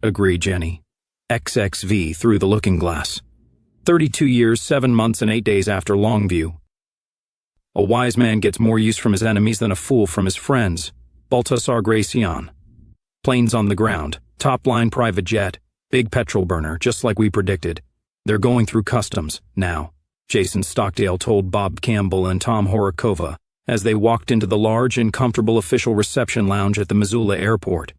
agreed Jenny. XXV through the looking glass. 32 years, 7 months, and 8 days after Longview. A wise man gets more use from his enemies than a fool from his friends. Baltasar Gracian. Planes on the ground, top-line private jet, big petrol burner, just like we predicted. They're going through customs, now, Jason Stockdale told Bob Campbell and Tom Horikova as they walked into the large and comfortable official reception lounge at the Missoula airport.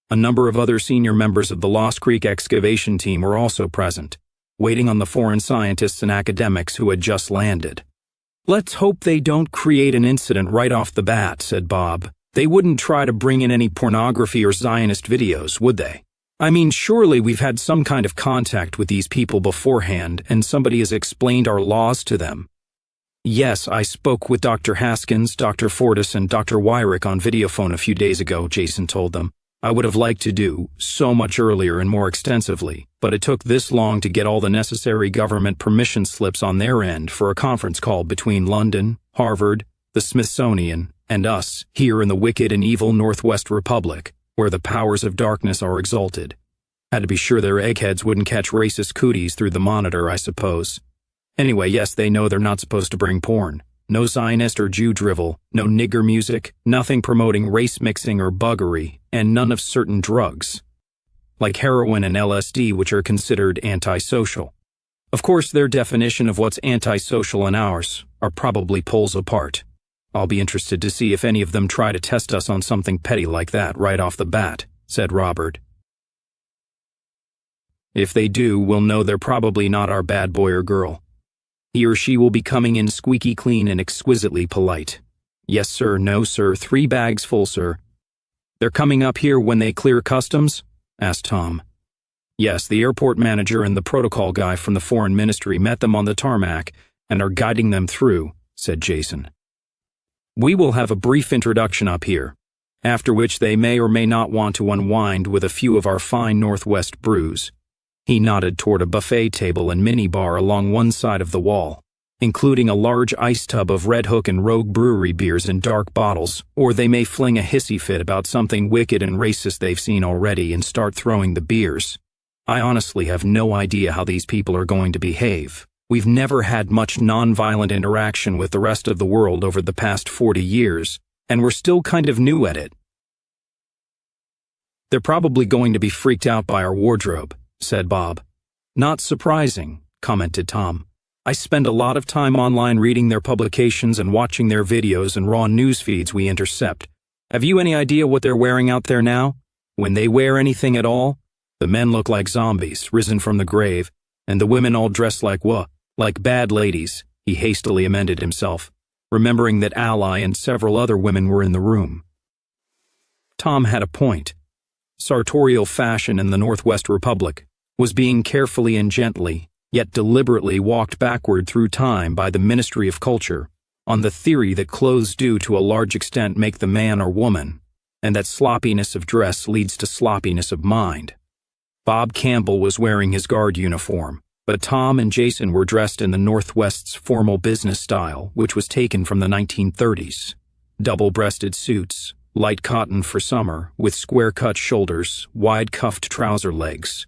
A number of other senior members of the Lost Creek excavation team were also present, waiting on the foreign scientists and academics who had just landed. "Let's hope they don't create an incident right off the bat," said Bob. "They wouldn't try to bring in any pornography or Zionist videos, would they? I mean, surely we've had some kind of contact with these people beforehand, and somebody has explained our laws to them." "Yes, I spoke with Dr. Haskins, Dr. Fortis, and Dr. Wyrick on videophone a few days ago," Jason told them. "I would have liked to do so much earlier and more extensively, but it took this long to get all the necessary government permission slips on their end for a conference call between London, Harvard, the Smithsonian, and us here in the wicked and evil Northwest Republic, where the powers of darkness are exalted. Had to be sure their eggheads wouldn't catch racist cooties through the monitor, I suppose. Anyway, yes, they know they're not supposed to bring porn. No Zionist or Jew drivel, no nigger music, nothing promoting race mixing or buggery, and none of certain drugs, like heroin and LSD, which are considered antisocial. Of course, their definition of what's antisocial and ours are probably poles apart. I'll be interested to see if any of them try to test us on something petty like that right off the bat," said Robert. "If they do, we'll know they're probably not our bad boy or girl. He or she will be coming in squeaky clean and exquisitely polite. Yes, sir, no, sir, 3 bags full, sir." "They're coming up here when they clear customs?" asked Tom. "Yes, the airport manager and the protocol guy from the foreign ministry met them on the tarmac and are guiding them through," said Jason. "We will have a brief introduction up here, after which they may or may not want to unwind with a few of our fine Northwest brews." He nodded toward a buffet table and minibar along one side of the wall, including a large ice tub of Red Hook and Rogue Brewery beers in dark bottles, or they may fling a hissy fit about something wicked and racist they've seen already and start throwing the beers. I honestly have no idea how these people are going to behave. We've never had much nonviolent interaction with the rest of the world over the past 40 years, and we're still kind of new at it. "They're probably going to be freaked out by our wardrobe," said Bob. "Not surprising," commented Tom. "I spend a lot of time online reading their publications and watching their videos and raw news feeds we intercept. Have you any idea what they're wearing out there now? When they wear anything at all? The men look like zombies, risen from the grave, and the women all dressed like bad ladies," he hastily amended himself, remembering that Ally and several other women were in the room. Tom had a point. Sartorial fashion in the Northwest Republic was being carefully and gently, yet deliberately walked backward through time by the Ministry of Culture, on the theory that clothes do to a large extent make the man or woman, and that sloppiness of dress leads to sloppiness of mind. Bob Campbell was wearing his guard uniform, but Tom and Jason were dressed in the Northwest's formal business style, which was taken from the 1930s. Double-breasted suits, light cotton for summer, with square-cut shoulders, wide-cuffed trouser legs.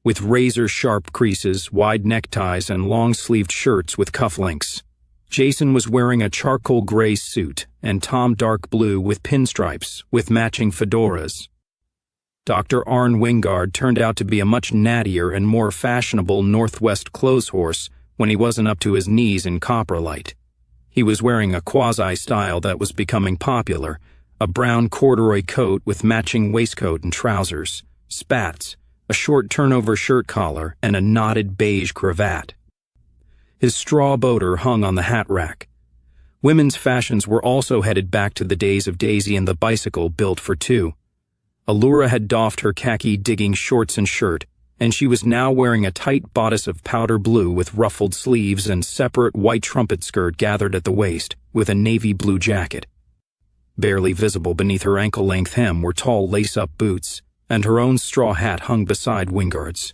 With razor-sharp creases, wide neckties, and long-sleeved shirts with cufflinks. Jason was wearing a charcoal gray suit, and Tom dark blue with pinstripes, with matching fedoras. Dr. Arne Wingard turned out to be a much nattier and more fashionable Northwest clothes horse when he wasn't up to his knees in coprolite. He was wearing a quasi-style that was becoming popular, a brown corduroy coat with matching waistcoat and trousers, spats, a short turnover shirt collar, and a knotted beige cravat. His straw boater hung on the hat rack. Women's fashions were also headed back to the days of Daisy and the bicycle built for two. Allura had doffed her khaki digging shorts and shirt, and she was now wearing a tight bodice of powder blue with ruffled sleeves and separate white trumpet skirt gathered at the waist, with a navy blue jacket. Barely visible beneath her ankle-length hem were tall lace-up boots, and her own straw hat hung beside Wingard's.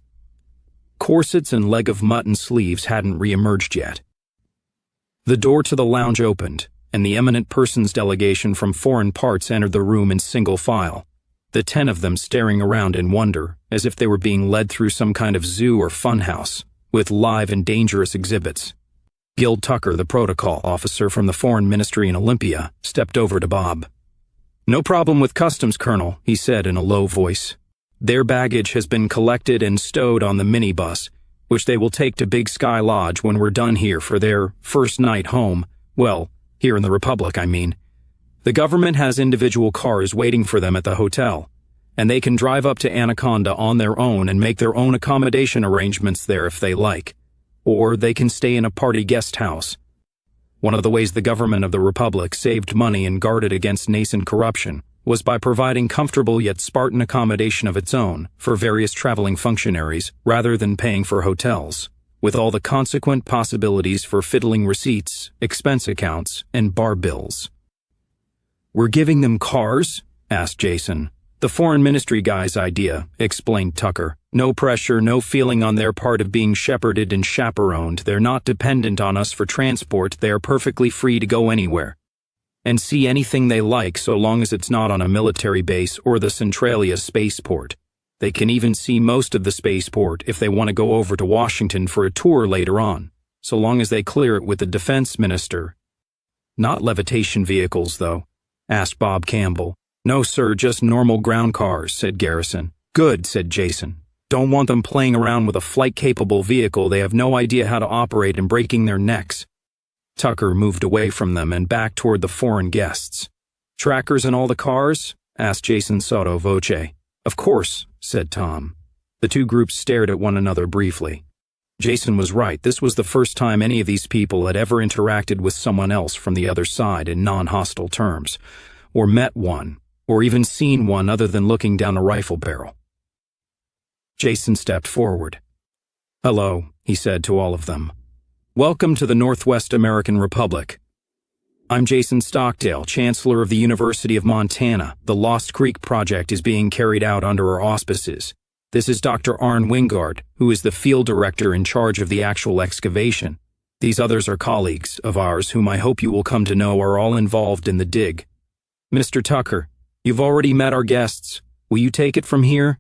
Corsets and leg-of-mutton sleeves hadn't re-emerged yet. The door to the lounge opened, and the eminent persons delegation from foreign parts entered the room in single file. the 10 of them staring around in wonder, as if they were being led through some kind of zoo or funhouse, with live and dangerous exhibits. Gil Tucker, the protocol officer from the Foreign Ministry in Olympia, stepped over to Bob. "No problem with customs, Colonel," he said in a low voice. "Their baggage has been collected and stowed on the minibus, which they will take to Big Sky Lodge when we're done here for their first night home. Well, here in the Republic, I mean. The government has individual cars waiting for them at the hotel, and they can drive up to Anaconda on their own and make their own accommodation arrangements there if they like. Or they can stay in a party guest house. One of the ways the government of the Republic saved money and guarded against nascent corruption was by providing comfortable yet Spartan accommodation of its own for various traveling functionaries rather than paying for hotels, with all the consequent possibilities for fiddling receipts, expense accounts, and bar bills." "We're giving them cars?" asked Jason. "The Foreign Ministry guy's idea," explained Tucker. "No pressure, no feeling on their part of being shepherded and chaperoned. They're not dependent on us for transport. They are perfectly free to go anywhere and see anything they like so long as it's not on a military base or the Centralia spaceport. They can even see most of the spaceport if they want to go over to Washington for a tour later on, so long as they clear it with the defense minister." "Not levitation vehicles, though?" asked Bob Campbell. "No, sir, just normal ground cars," said Garrison. "Good," said Jason. "Don't want them playing around with a flight-capable vehicle they have no idea how to operate and breaking their necks." Tucker moved away from them and back toward the foreign guests. "Trackers in all the cars?" asked Jason sotto voce. "Of course," said Tom. The two groups stared at one another briefly. Jason was right. This was the first time any of these people had ever interacted with someone else from the other side in non-hostile terms, or met one, or even seen one other than looking down a rifle barrel. Jason stepped forward. "Hello," he said to all of them. "Welcome to the Northwest American Republic. I'm Jason Stockdale, Chancellor of the University of Montana. The Lost Creek Project is being carried out under our auspices. This is Dr. Arne Wingard, who is the field director in charge of the actual excavation. These others are colleagues of ours whom I hope you will come to know are all involved in the dig. Mr. Tucker, you've already met our guests. Will you take it from here?"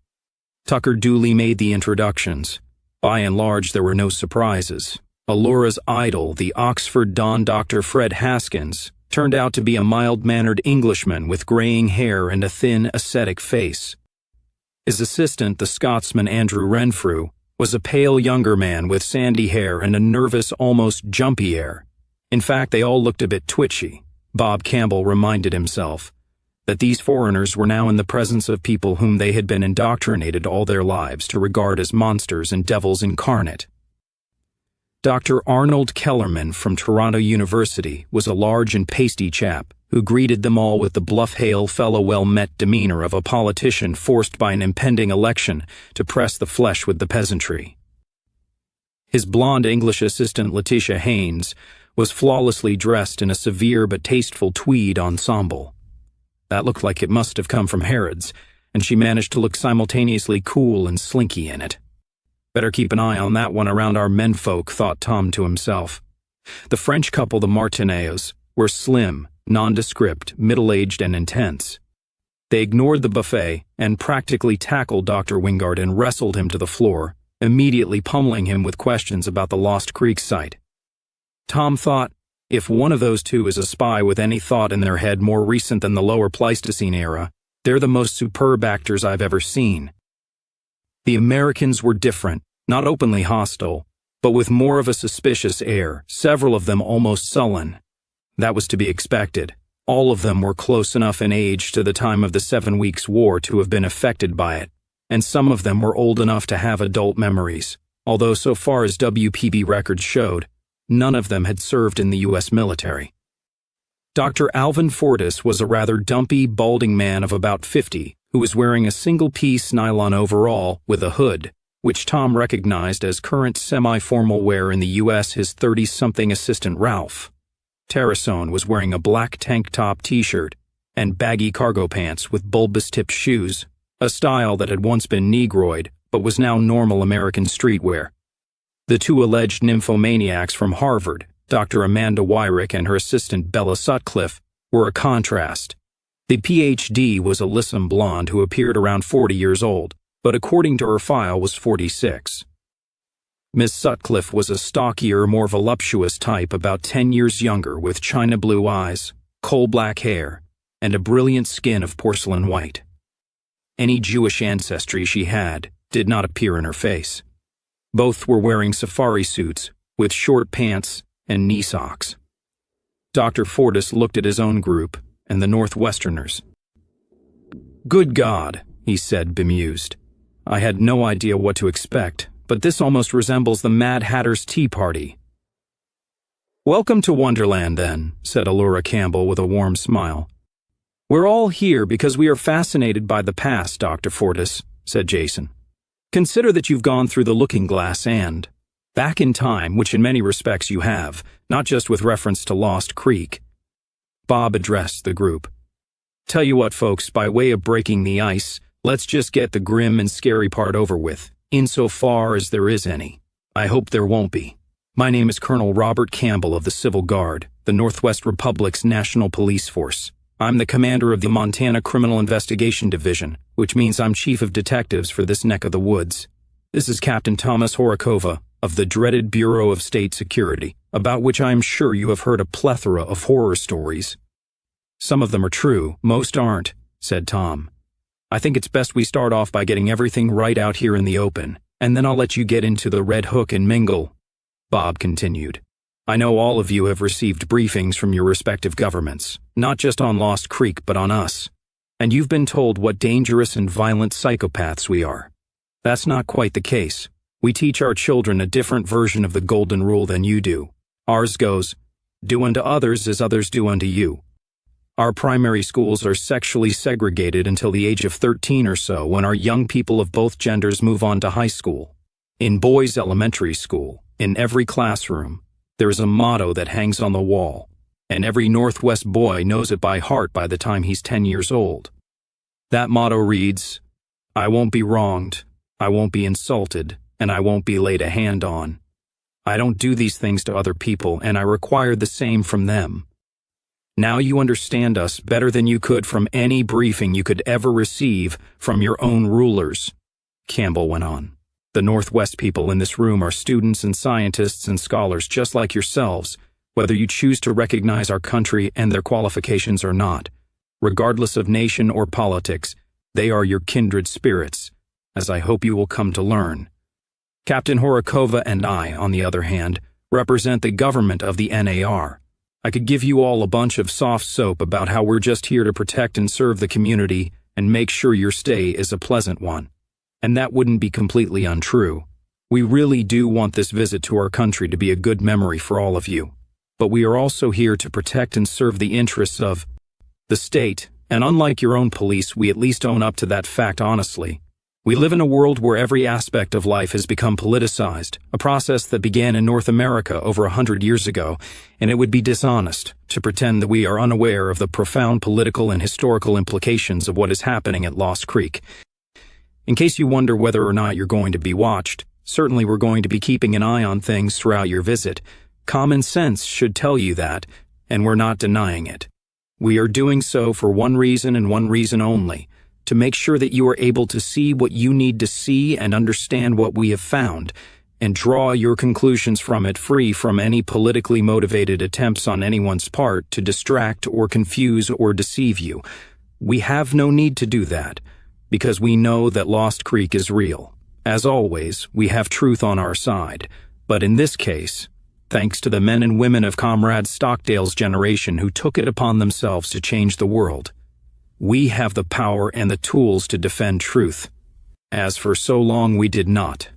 Tucker duly made the introductions. By and large, there were no surprises. Alora's idol, the Oxford Don Dr. Fred Haskins, turned out to be a mild-mannered Englishman with graying hair and a thin, ascetic face. His assistant, the Scotsman Andrew Renfrew, was a pale younger man with sandy hair and a nervous, almost jumpy air. In fact, they all looked a bit twitchy. Bob Campbell reminded himself that these foreigners were now in the presence of people whom they had been indoctrinated all their lives to regard as monsters and devils incarnate. Dr. Arnold Kellerman from Toronto University was a large and pasty chap who greeted them all with the bluff hail fellow well-met demeanor of a politician forced by an impending election to press the flesh with the peasantry. His blonde English assistant Letitia Haynes was flawlessly dressed in a severe but tasteful tweed ensemble. That looked like it must have come from Harrods, and she managed to look simultaneously cool and slinky in it. Better keep an eye on that one around our menfolk, thought Tom to himself. The French couple, the Martineaus, were slim, nondescript, middle-aged, and intense. They ignored the buffet and practically tackled Dr. Wingard and wrestled him to the floor, immediately pummeling him with questions about the Lost Creek site. Tom thought, if one of those two is a spy with any thought in their head more recent than the lower Pleistocene era, they're the most superb actors I've ever seen. The Americans were different, not openly hostile, but with more of a suspicious air, several of them almost sullen. That was to be expected. All of them were close enough in age to the time of the 7 Weeks' War to have been affected by it, and some of them were old enough to have adult memories, although so far as WPB records showed, none of them had served in the U.S. military. Dr. Alvin Fortis was a rather dumpy, balding man of about 50, who was wearing a single-piece nylon overall with a hood, which Tom recognized as current semi-formal wear in the U.S. his 30-something assistant Ralph. Terrasone was wearing a black tank top t-shirt and baggy cargo pants with bulbous-tipped shoes, a style that had once been Negroid but was now normal American streetwear. The two alleged nymphomaniacs from Harvard, Dr. Amanda Wyrick and her assistant Bella Sutcliffe, were a contrast. The PhD was a lissom blonde who appeared around 40 years old, but according to her file was 46. Miss Sutcliffe was a stockier, more voluptuous type about 10 years younger with china blue eyes, coal-black hair, and a brilliant skin of porcelain white. Any Jewish ancestry she had did not appear in her face. Both were wearing safari suits with short pants and knee socks. Dr. Fortis looked at his own group and the Northwesterners. "Good God," he said, bemused. "I had no idea what to expect, but this almost resembles the Mad Hatter's Tea Party." "Welcome to Wonderland, then," said Allura Campbell with a warm smile. "We're all here because we are fascinated by the past, Dr. Fortis," said Jason. "Consider that you've gone through the looking glass and back in time, which in many respects you have, not just with reference to Lost Creek." Bob addressed the group. "Tell you what, folks, by way of breaking the ice, let's just get the grim and scary part over with, insofar as there is any. I hope there won't be. My name is Colonel Robert Campbell of the Civil Guard, the Northwest Republic's National Police Force. I'm the commander of the Montana Criminal Investigation Division, which means I'm chief of detectives for this neck of the woods. This is Captain Thomas Horikova of the dreaded Bureau of State Security, about which I am sure you have heard a plethora of horror stories." "Some of them are true, most aren't," said Tom. "I think it's best we start off by getting everything right out here in the open, and then I'll let you get into the Red Hook and mingle." Bob continued. "I know all of you have received briefings from your respective governments, not just on Lost Creek but on us. And you've been told what dangerous and violent psychopaths we are. That's not quite the case. We teach our children a different version of the golden rule than you do. Ours goes, do unto others as others do unto you. Our primary schools are sexually segregated until the age of 13 or so, when our young people of both genders move on to high school. In boys' elementary school, in every classroom, there is a motto that hangs on the wall, and every Northwest boy knows it by heart by the time he's 10 years old. That motto reads, 'I won't be wronged, I won't be insulted, and I won't be laid a hand on. I don't do these things to other people, and I require the same from them.' Now you understand us better than you could from any briefing you could ever receive from your own rulers," Campbell went on. "The Northwest people in this room are students and scientists and scholars just like yourselves, whether you choose to recognize our country and their qualifications or not. Regardless of nation or politics, they are your kindred spirits, as I hope you will come to learn. Captain Horikova and I, on the other hand, represent the government of the NAR. I could give you all a bunch of soft soap about how we're just here to protect and serve the community and make sure your stay is a pleasant one. And that wouldn't be completely untrue. We really do want this visit to our country to be a good memory for all of you. But we are also here to protect and serve the interests of the state, and unlike your own police, we at least own up to that fact honestly. We live in a world where every aspect of life has become politicized, a process that began in North America over 100 years ago, and it would be dishonest to pretend that we are unaware of the profound political and historical implications of what is happening at Lost Creek. In case you wonder whether or not you're going to be watched, certainly we're going to be keeping an eye on things throughout your visit. Common sense should tell you that, and we're not denying it. We are doing so for one reason and one reason only, to make sure that you are able to see what you need to see and understand what we have found, and draw your conclusions from it free from any politically motivated attempts on anyone's part to distract or confuse or deceive you. We have no need to do that, because we know that Lost Creek is real. As always, we have truth on our side, but in this case, thanks to the men and women of Comrade Stockdale's generation who took it upon themselves to change the world, we have the power and the tools to defend truth, as for so long we did not.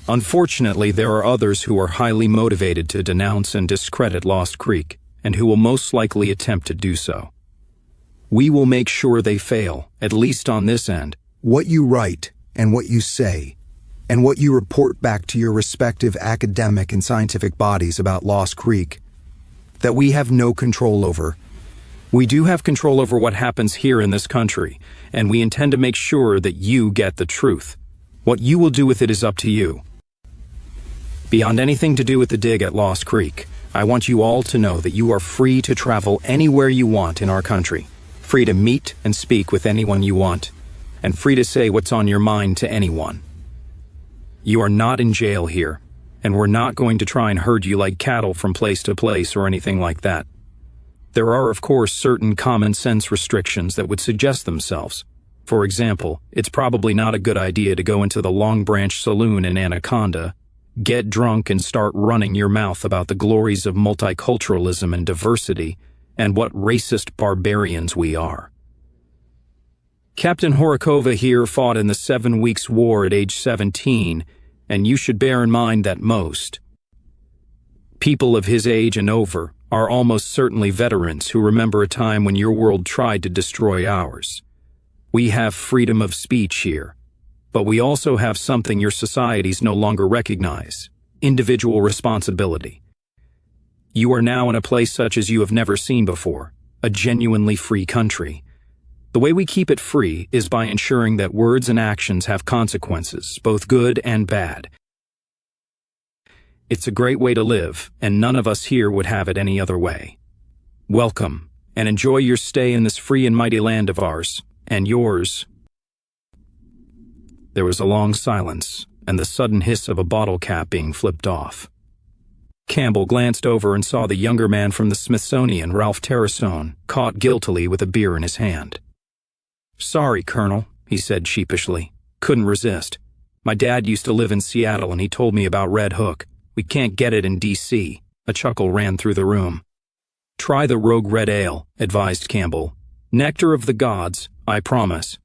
Unfortunately, there are others who are highly motivated to denounce and discredit Lost Creek, and who will most likely attempt to do so. We will make sure they fail, at least on this end. What you write and what you say, and what you report back to your respective academic and scientific bodies about Lost Creek, that we have no control over. We do have control over what happens here in this country, and we intend to make sure that you get the truth. What you will do with it is up to you. Beyond anything to do with the dig at Lost Creek, I want you all to know that you are free to travel anywhere you want in our country. Free to meet and speak with anyone you want, and free to say what's on your mind to anyone. You are not in jail here, and we're not going to try and herd you like cattle from place to place or anything like that. There are, of course, certain common sense restrictions that would suggest themselves. For example, it's probably not a good idea to go into the Long Branch Saloon in Anaconda, get drunk and start running your mouth about the glories of multiculturalism and diversity, and what racist barbarians we are. Captain Horikova here fought in the 7 Weeks' War at age 17, and you should bear in mind that most people of his age and over are almost certainly veterans who remember a time when your world tried to destroy ours. We have freedom of speech here, but we also have something your societies no longer recognize: individual responsibility. You are now in a place such as you have never seen before, a genuinely free country. The way we keep it free is by ensuring that words and actions have consequences, both good and bad. It's a great way to live, and none of us here would have it any other way. Welcome, and enjoy your stay in this free and mighty land of ours, and yours. There was a long silence, and the sudden hiss of a bottle cap being flipped off. Campbell glanced over and saw the younger man from the Smithsonian, Ralph Terrasone, caught guiltily with a beer in his hand. "Sorry, Colonel," he said sheepishly. "Couldn't resist. My dad used to live in Seattle and he told me about Red Hook. We can't get it in D.C." A chuckle ran through the room. "Try the Rogue Red Ale," advised Campbell. "Nectar of the gods, I promise."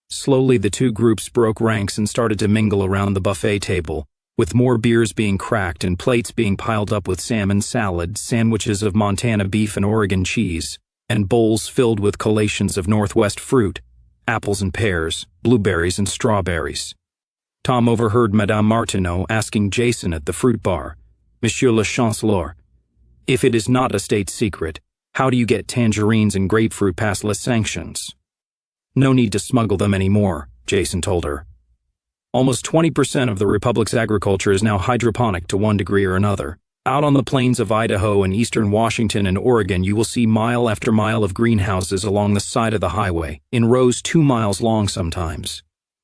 Slowly the two groups broke ranks and started to mingle around the buffet table, with more beers being cracked and plates being piled up with salmon salad, sandwiches of Montana beef and Oregon cheese, and bowls filled with collations of Northwest fruit, apples and pears, blueberries and strawberries. Tom overheard Madame Martineau asking Jason at the fruit bar, "Monsieur le Chancellor, if it is not a state secret, how do you get tangerines and grapefruit past les sanctions?" "No need to smuggle them anymore," Jason told her. "Almost 20% of the Republic's agriculture is now hydroponic to one degree or another. Out on the plains of Idaho and eastern Washington and Oregon, you will see mile after mile of greenhouses along the side of the highway, in rows 2 miles long sometimes.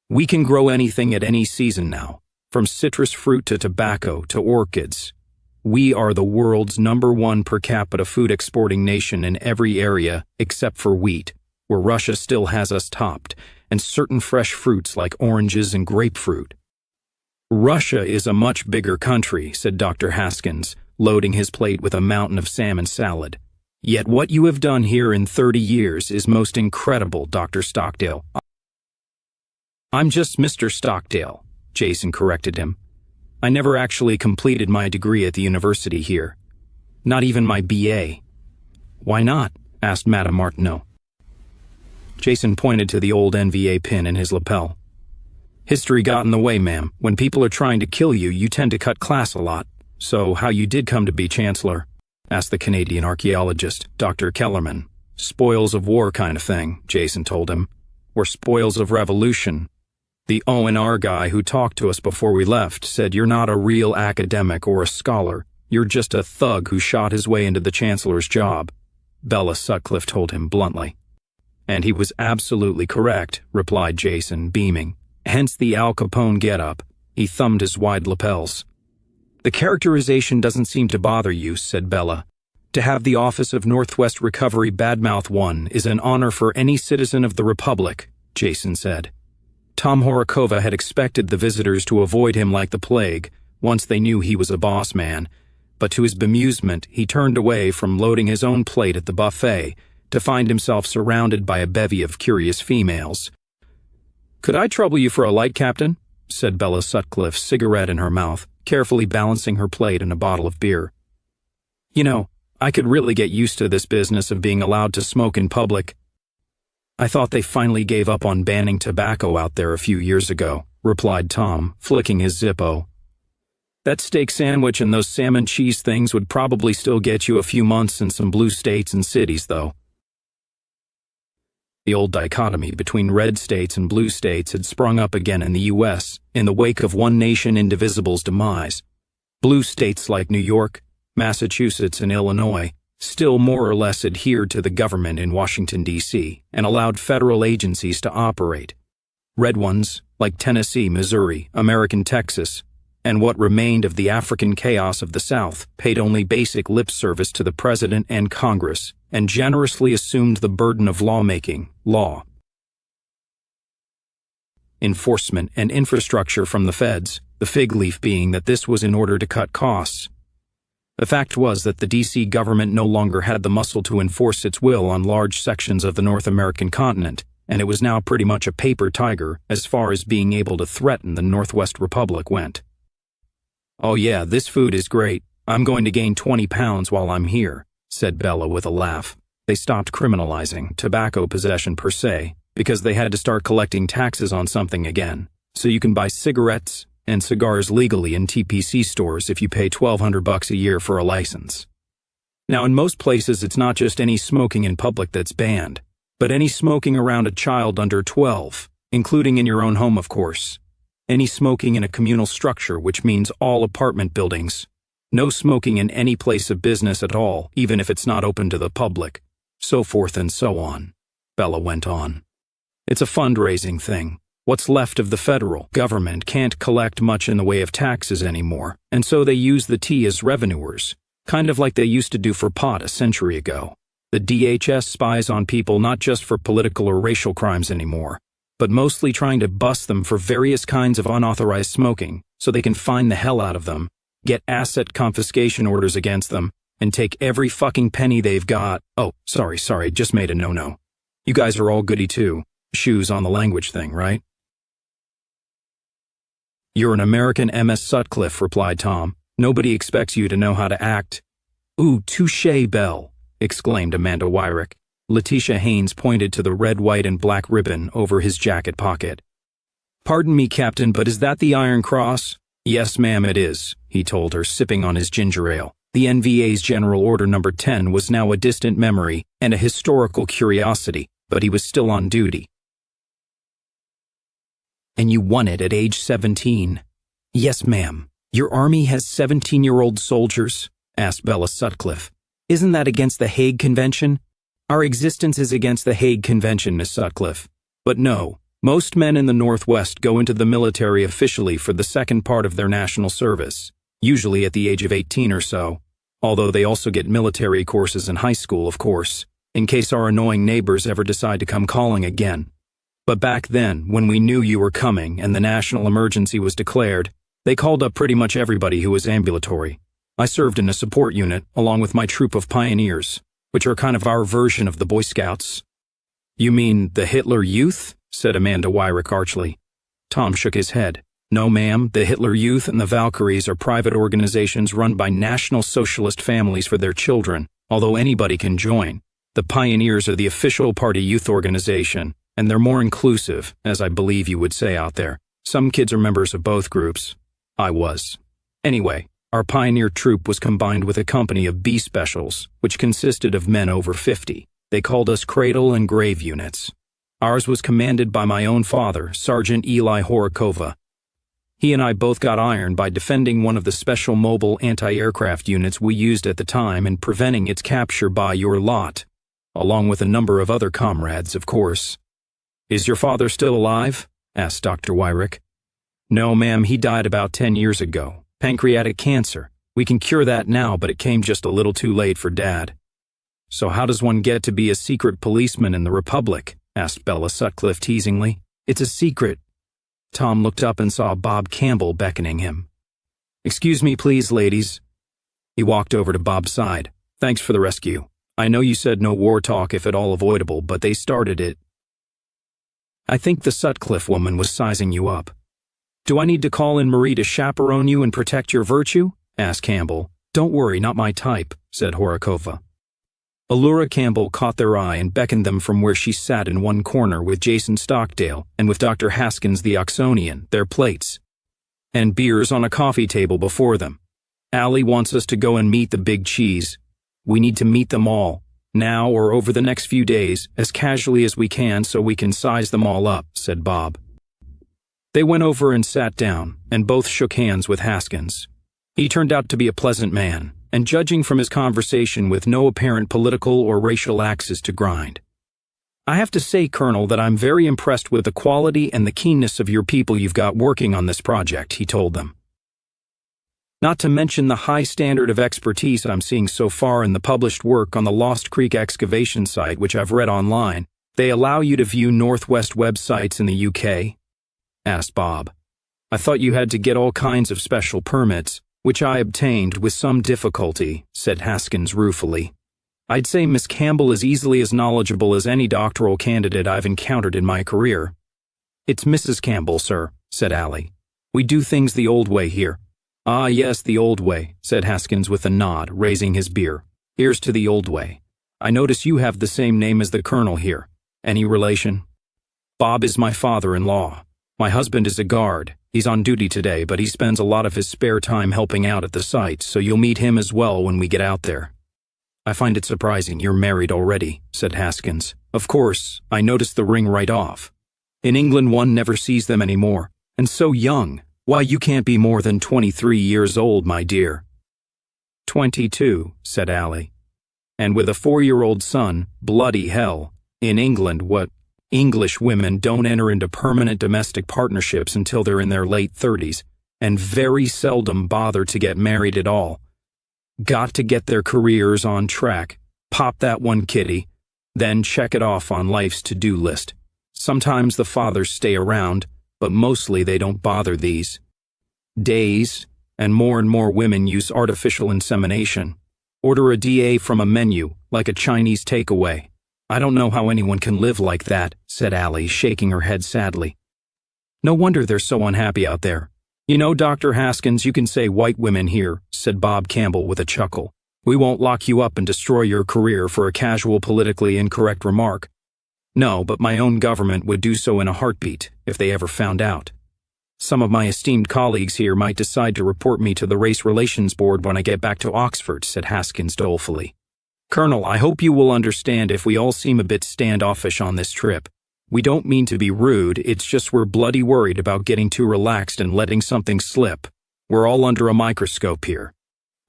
We can grow anything at any season now, from citrus fruit to tobacco to orchids. We are the world's #1 per capita food exporting nation in every area except for wheat, where Russia still has us topped, and certain fresh fruits like oranges and grapefruit." "Russia is a much bigger country," said Dr. Haskins, loading his plate with a mountain of salmon salad. "Yet what you have done here in 30 years is most incredible, Dr. Stockdale." "I'm just Mr. Stockdale," Jason corrected him. "I never actually completed my degree at the university here. Not even my BA." "Why not?" asked Madame Martineau. Jason pointed to the old NVA pin in his lapel. "History got in the way, ma'am. When people are trying to kill you, you tend to cut class a lot. So how you did come to be chancellor?" asked the Canadian archaeologist, Dr. Kellerman. "Spoils of war kind of thing," Jason told him. "Or spoils of revolution. The O&R guy who talked to us before we left said you're not a real academic or a scholar. You're just a thug who shot his way into the chancellor's job," Bella Sutcliffe told him bluntly. "And he was absolutely correct," replied Jason, beaming. "Hence the Al Capone get-up." He thumbed his wide lapels. "The characterization doesn't seem to bother you," said Bella. "To have the Office of Northwest Recovery badmouth one is an honor for any citizen of the Republic," Jason said. Tom Horikova had expected the visitors to avoid him like the plague, once they knew he was a boss man, but to his bemusement, he turned away from loading his own plate at the buffet to find himself surrounded by a bevy of curious females. "Could I trouble you for a light, Captain?" said Bella Sutcliffe, cigarette in her mouth, carefully balancing her plate and a bottle of beer. "You know, I could really get used to this business of being allowed to smoke in public. I thought they finally gave up on banning tobacco out there a few years ago," replied Tom, flicking his Zippo. "That steak sandwich and those salmon cheese things would probably still get you a few months in some blue states and cities, though." The old dichotomy between red states and blue states had sprung up again in the U.S. in the wake of one nation indivisible's demise. Blue states like New York, Massachusetts, and Illinois still more or less adhered to the government in Washington, D.C., and allowed federal agencies to operate. Red ones, like Tennessee, Missouri, American Texas, and what remained of the African chaos of the South, paid only basic lip service to the President and Congress, and generously assumed the burden of lawmaking, law enforcement, and infrastructure from the feds, the fig leaf being that this was in order to cut costs. The fact was that the D.C. government no longer had the muscle to enforce its will on large sections of the North American continent, and it was now pretty much a paper tiger as far as being able to threaten the Northwest Republic went. "Oh yeah, this food is great. I'm going to gain 20 pounds while I'm here," said Bella with a laugh. They stopped criminalizing tobacco possession per se, because they had to start collecting taxes on something again, so you can buy cigarettes and cigars legally in TPC stores if you pay $1,200 a year for a license. Now, in most places, it's not just any smoking in public that's banned, but any smoking around a child under 12, including in your own home, of course. Any smoking in a communal structure, which means all apartment buildings. No smoking in any place of business at all, even if it's not open to the public. So forth and so on, Bella went on. It's a fundraising thing. What's left of the federal government can't collect much in the way of taxes anymore, and so they use the T as revenuers, kind of like they used to do for pot a century ago. The DHS spies on people not just for political or racial crimes anymore, but mostly trying to bust them for various kinds of unauthorized smoking, so they can fine the hell out of them, get asset confiscation orders against them, and take every fucking penny they've got. Oh, sorry, just made a no-no. You guys are all goody too. Shoes on the language thing, right? "You're an American MS Sutcliffe," replied Tom. "Nobody expects you to know how to act." "Ooh, touche, Belle," exclaimed Amanda Wyrick. Letitia Haynes pointed to the red, white, and black ribbon over his jacket pocket. "Pardon me, Captain, but is that the Iron Cross?" "Yes, ma'am, it is," he told her, sipping on his ginger ale. The NVA's General Order No. 10 was now a distant memory and a historical curiosity, but he was still on duty. "And you won it at age 17. "Yes, ma'am. Your army has 17-year-old soldiers?" asked Bella Sutcliffe. "Isn't that against the Hague Convention?" "Our existence is against the Hague Convention, Miss Sutcliffe. But no, most men in the Northwest go into the military officially for the second part of their national service, usually at the age of 18 or so, although they also get military courses in high school, of course, in case our annoying neighbors ever decide to come calling again. But back then, when we knew you were coming and the national emergency was declared, they called up pretty much everybody who was ambulatory. I served in a support unit along with my troop of pioneers, which are kind of our version of the Boy Scouts." "You mean the Hitler Youth?" said Amanda Wyrick archly. Tom shook his head. "No, ma'am, the Hitler Youth and the Valkyries are private organizations run by National Socialist families for their children, although anybody can join. The Pioneers are the official party youth organization, and they're more inclusive, as I believe you would say out there. Some kids are members of both groups. I was. Anyway, our pioneer troop was combined with a company of B specials, which consisted of men over 50. They called us Cradle and Grave units. Ours was commanded by my own father, Sergeant Eli Horikova. He and I both got iron by defending one of the special mobile anti-aircraft units we used at the time and preventing its capture by your lot, along with a number of other comrades, of course." "Is your father still alive?" asked Dr. Wyrick. "No, ma'am, he died about 10 years ago. Pancreatic cancer. We can cure that now, but it came just a little too late for Dad." "So how does one get to be a secret policeman in the Republic?" asked Bella Sutcliffe teasingly. "It's a secret." Tom looked up and saw Bob Campbell beckoning him. "Excuse me, please, ladies." He walked over to Bob's side. "Thanks for the rescue. I know you said no war talk if at all avoidable, but they started it." "I think the Sutcliffe woman was sizing you up." "Do I need to call in Marie to chaperone you and protect your virtue?" asked Campbell. "Don't worry, not my type," said Horikova. Allura Campbell caught their eye and beckoned them from where she sat in one corner with Jason Stockdale and with Dr. Haskins the Oxonian, their plates, and beers on a coffee table before them. "Allie wants us to go and meet the big cheese. We need to meet them all, now or over the next few days, as casually as we can so we can size them all up," said Bob. They went over and sat down, and both shook hands with Haskins. He turned out to be a pleasant man, and judging from his conversation with no apparent political or racial axes to grind. I have to say, Colonel, that I'm very impressed with the quality and the keenness of your people you've got working on this project, he told them. Not to mention the high standard of expertise I'm seeing so far in the published work on the Lost Creek excavation site, which I've read online. They allow you to view Northwest websites in the UK? Asked Bob. I thought you had to get all kinds of special permits, which I obtained with some difficulty, said Haskins ruefully. I'd say Miss Campbell is easily as knowledgeable as any doctoral candidate I've encountered in my career. It's Mrs. Campbell, sir, said Allie. We do things the old way here. Ah, yes, the old way, said Haskins with a nod, raising his beer. Here's to the old way. I notice you have the same name as the colonel here. Any relation? Bob is my father-in-law. My husband is a guard. He's on duty today, but he spends a lot of his spare time helping out at the site, so you'll meet him as well when we get out there. I find it surprising you're married already, said Haskins. Of course, I noticed the ring right off. In England one never sees them anymore, and so young. Why, you can't be more than 23 years old, my dear. 22, said Allie. And with a 4-year-old son, bloody hell. In England, what? English women don't enter into permanent domestic partnerships until they're in their late 30s, and very seldom bother to get married at all. Got to get their careers on track, pop that one kitty, then check it off on life's to-do list. Sometimes the fathers stay around, but mostly they don't bother these days, and more women use artificial insemination. Order a DA from a menu, like a Chinese takeaway. I don't know how anyone can live like that, said Allie, shaking her head sadly. No wonder they're so unhappy out there. You know, Dr. Haskins, you can say white women here, said Bob Campbell with a chuckle. We won't lock you up and destroy your career for a casual politically incorrect remark. No, but my own government would do so in a heartbeat, if they ever found out. Some of my esteemed colleagues here might decide to report me to the Race Relations Board when I get back to Oxford, said Haskins dolefully. Colonel, I hope you will understand if we all seem a bit standoffish on this trip. We don't mean to be rude, it's just we're bloody worried about getting too relaxed and letting something slip. We're all under a microscope here.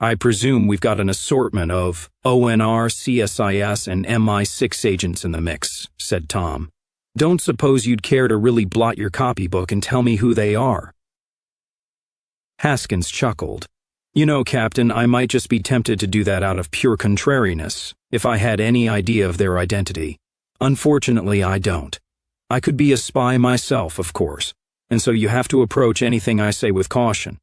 I presume we've got an assortment of ONR, CSIS, and MI6 agents in the mix, said Tom. Don't suppose you'd care to really blot your copybook and tell me who they are? Haskins chuckled. You know, Captain, I might just be tempted to do that out of pure contrariness, if I had any idea of their identity. Unfortunately, I don't. I could be a spy myself, of course, and so you have to approach anything I say with caution.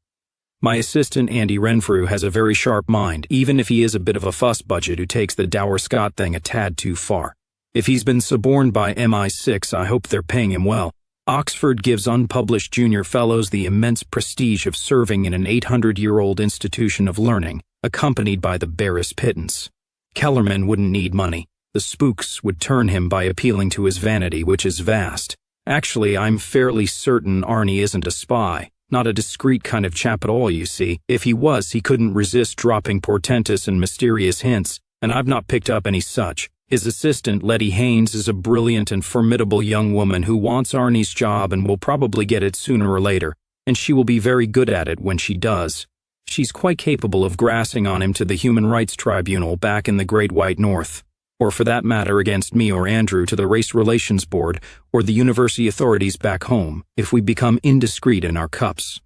My assistant, Andy Renfrew, has a very sharp mind, even if he is a bit of a fuss budget who takes the Dower Scott thing a tad too far. If he's been suborned by MI6, I hope they're paying him well. Oxford gives unpublished junior fellows the immense prestige of serving in an 800-year-old institution of learning, accompanied by the barest pittance. Kellerman wouldn't need money. The spooks would turn him by appealing to his vanity, which is vast. Actually, I'm fairly certain Arnie isn't a spy. Not a discreet kind of chap at all, you see. If he was, he couldn't resist dropping portentous and mysterious hints, and I've not picked up any such. His assistant, Letty Haynes, is a brilliant and formidable young woman who wants Arnie's job and will probably get it sooner or later, and she will be very good at it when she does. She's quite capable of grassing on him to the Human Rights Tribunal back in the Great White North, or for that matter against me or Andrew to the Race Relations Board or the university authorities back home if we become indiscreet in our cups.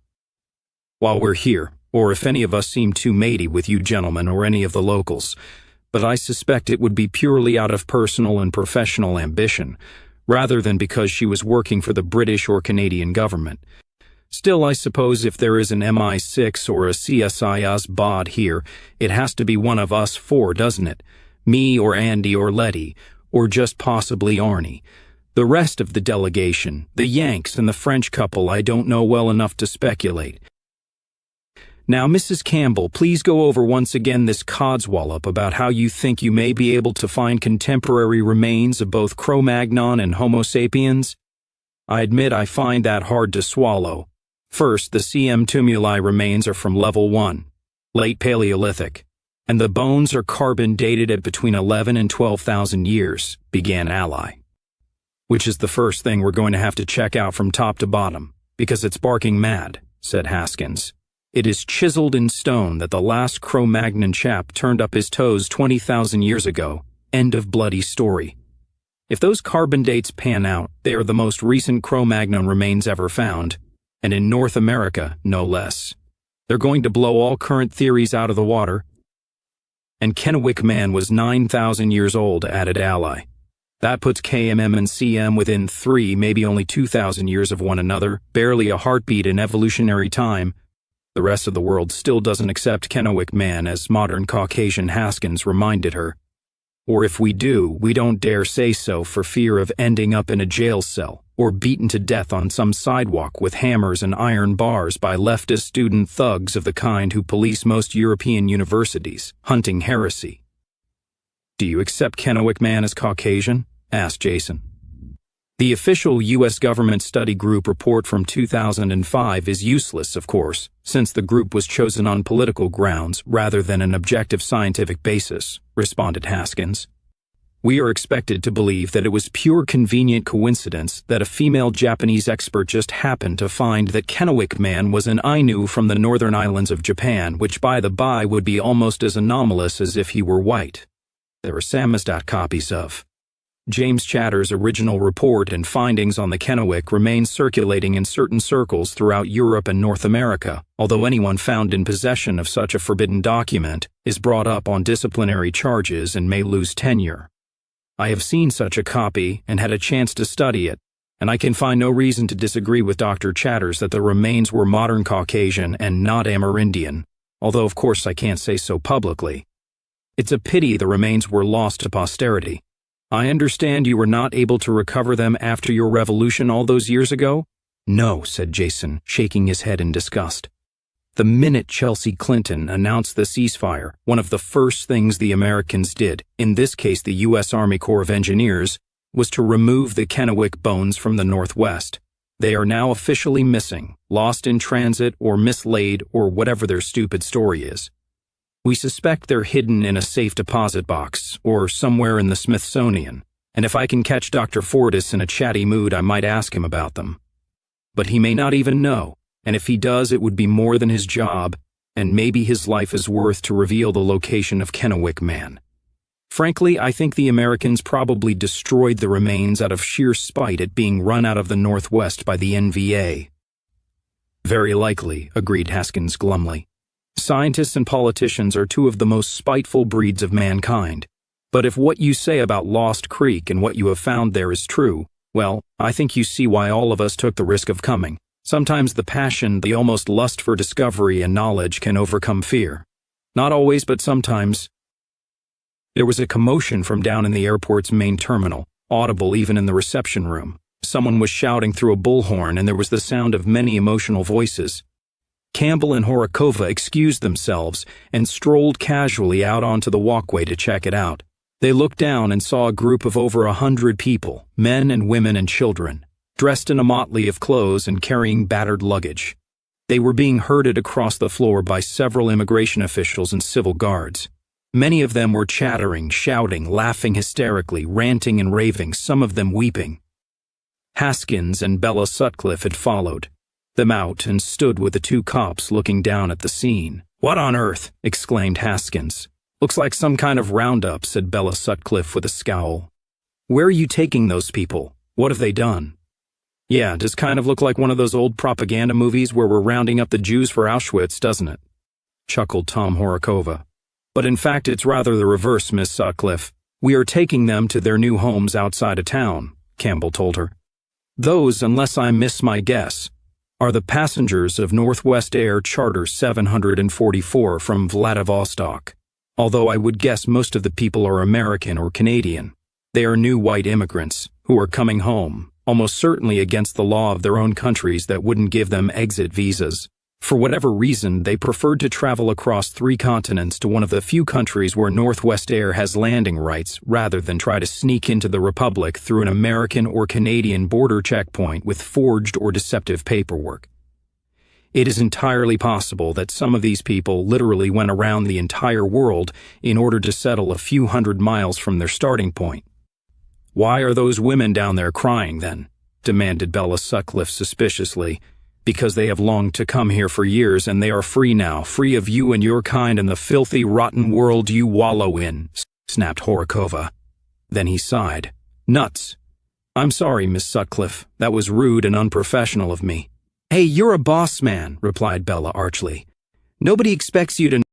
While we're here, or if any of us seem too matey with you gentlemen or any of the locals, but I suspect it would be purely out of personal and professional ambition, rather than because she was working for the British or Canadian government. Still, I suppose if there is an MI6 or a CSIS bod here, it has to be one of us four, doesn't it? Me or Andy or Letty, or just possibly Arnie. The rest of the delegation, the Yanks and the French couple, I don't know well enough to speculate. Now, Mrs. Campbell, please go over once again this codswallop about how you think you may be able to find contemporary remains of both Cro-Magnon and Homo sapiens. I admit I find that hard to swallow. First, the CM tumuli remains are from level 1, late Paleolithic, and the bones are carbon dated at between 11 and 12,000 years, began Ally. Which is the first thing we're going to have to check out from top to bottom, because it's barking mad, said Haskins. It is chiseled in stone that the last Cro-Magnon chap turned up his toes 20,000 years ago. End of bloody story. If those carbon dates pan out, they are the most recent Cro-Magnon remains ever found, and in North America, no less. They're going to blow all current theories out of the water. And Kennewick Man was 9,000 years old, added Ally. That puts KMM and CM within 3, maybe only 2,000 years of one another, barely a heartbeat in evolutionary time. The rest of the world still doesn't accept Kennewick Man, as modern Caucasian Haskins reminded her. Or if we do, we don't dare say so for fear of ending up in a jail cell or beaten to death on some sidewalk with hammers and iron bars by leftist student thugs of the kind who police most European universities, hunting heresy. Do you accept Kennewick Man as Caucasian? Asked Jason. The official U.S. government study group report from 2005 is useless, of course, since the group was chosen on political grounds rather than an objective scientific basis, responded Haskins. We are expected to believe that it was pure convenient coincidence that a female Japanese expert just happened to find that Kennewick Man was an Ainu from the northern islands of Japan, which by the by would be almost as anomalous as if he were white. There are samizdat copies of James Chatter's original report and findings on the Kennewick remain circulating in certain circles throughout Europe and North America, although anyone found in possession of such a forbidden document is brought up on disciplinary charges and may lose tenure. I have seen such a copy and had a chance to study it, and I can find no reason to disagree with Dr. Chatters that the remains were modern Caucasian and not Amerindian, although of course I can't say so publicly. It's a pity the remains were lost to posterity. I understand you were not able to recover them after your revolution all those years ago? No, said Jason, shaking his head in disgust. The minute Chelsea Clinton announced the ceasefire, one of the first things the Americans did, in this case the U.S. Army Corps of Engineers, was to remove the Kennewick bones from the Northwest. They are now officially missing, lost in transit or mislaid or whatever their stupid story is. We suspect they're hidden in a safe deposit box or somewhere in the Smithsonian, and if I can catch Dr. Fortis in a chatty mood, I might ask him about them. But he may not even know, and if he does, it would be more than his job, and maybe his life is worth to reveal the location of Kennewick Man. Frankly, I think the Americans probably destroyed the remains out of sheer spite at being run out of the Northwest by the NVA. Very likely, agreed Haskins glumly. Scientists and politicians are two of the most spiteful breeds of mankind. But if what you say about Lost Creek and what you have found there is true, well, I think you see why all of us took the risk of coming. Sometimes the passion, the almost lust for discovery and knowledge can overcome fear. Not always, but sometimes. There was a commotion from down in the airport's main terminal, audible even in the reception room. Someone was shouting through a bullhorn, and there was the sound of many emotional voices. Campbell and Horokova excused themselves and strolled casually out onto the walkway to check it out. They looked down and saw a group of over 100 people, men and women and children, dressed in a motley of clothes and carrying battered luggage. They were being herded across the floor by several immigration officials and civil guards. Many of them were chattering, shouting, laughing hysterically, ranting and raving, some of them weeping. Haskins and Bella Sutcliffe had followed them out and stood with the two cops looking down at the scene. What on earth? Exclaimed Haskins. Looks like some kind of roundup, said Bella Sutcliffe with a scowl. Where are you taking those people? What have they done? Yeah, does kind of look like one of those old propaganda movies where we're rounding up the Jews for Auschwitz, doesn't it? Chuckled Tom Horokova. But in fact, it's rather the reverse, Miss Sutcliffe. We are taking them to their new homes outside of town, Campbell told her. Those, unless I miss my guess, are the passengers of Northwest Air Charter 744 from Vladivostok. Although I would guess most of the people are American or Canadian. They are new white immigrants who are coming home, almost certainly against the law of their own countries that wouldn't give them exit visas. For whatever reason, they preferred to travel across 3 continents to one of the few countries where Northwest Air has landing rights rather than try to sneak into the Republic through an American or Canadian border checkpoint with forged or deceptive paperwork. It is entirely possible that some of these people literally went around the entire world in order to settle a few hundred miles from their starting point. Why are those women down there crying then? Demanded Bella Sutcliffe suspiciously. because they have longed to come here for years and they are free now, free of you and your kind and the filthy, rotten world you wallow in, snapped Horikova. Then he sighed. Nuts. I'm sorry, Miss Sutcliffe. That was rude and unprofessional of me. Hey, you're a boss man, replied Bella archly. Nobody expects you to